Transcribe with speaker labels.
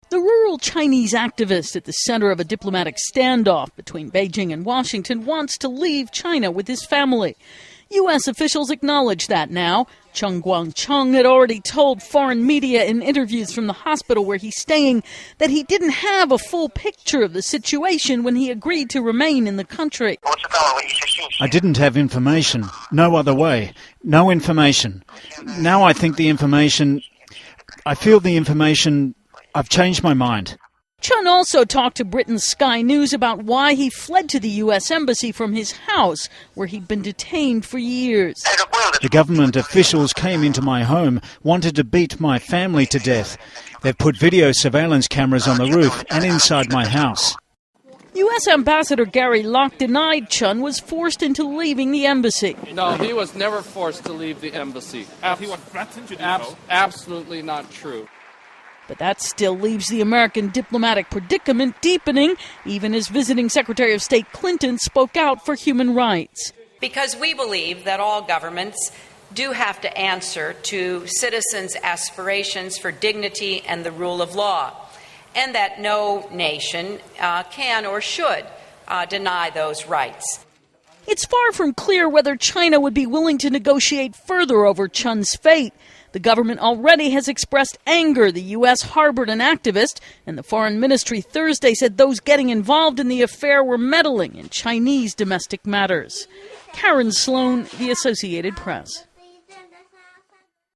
Speaker 1: The rural Chinese activist at the center of a diplomatic standoff between Beijing and Washington wants to leave China with his family. U.S. officials acknowledge that now. Chen Guangcheng had already told foreign media in interviews from the hospital where he's staying that he didn't have a full picture of the situation when he agreed to remain in the country.
Speaker 2: I didn't have information. No other way. No information. Now I feel the information. I've changed my mind.
Speaker 1: Chen also talked to Britain's Sky News about why he fled to the U.S. Embassy from his house, where he'd been detained for years.
Speaker 2: The government officials came into my home, wanted to beat my family to death. They've put video surveillance cameras on the roof and inside my house.
Speaker 1: U.S. Ambassador Gary Locke denied Chen was forced into leaving the embassy.
Speaker 3: No, he was never forced to leave the embassy.
Speaker 4: He was threatened to do so.
Speaker 3: Absolutely not true.
Speaker 1: But that still leaves the American diplomatic predicament deepening, even as visiting Secretary of State Clinton spoke out for human rights.
Speaker 5: Because we believe that all governments do have to answer to citizens' aspirations for dignity and the rule of law, and that no nation can or should deny those rights.
Speaker 1: It's far from clear whether China would be willing to negotiate further over Chen's fate. The government already has expressed anger the U.S. harbored an activist, and the Foreign Ministry Thursday said those getting involved in the affair were meddling in Chinese domestic matters. Karen Sloan, The Associated Press.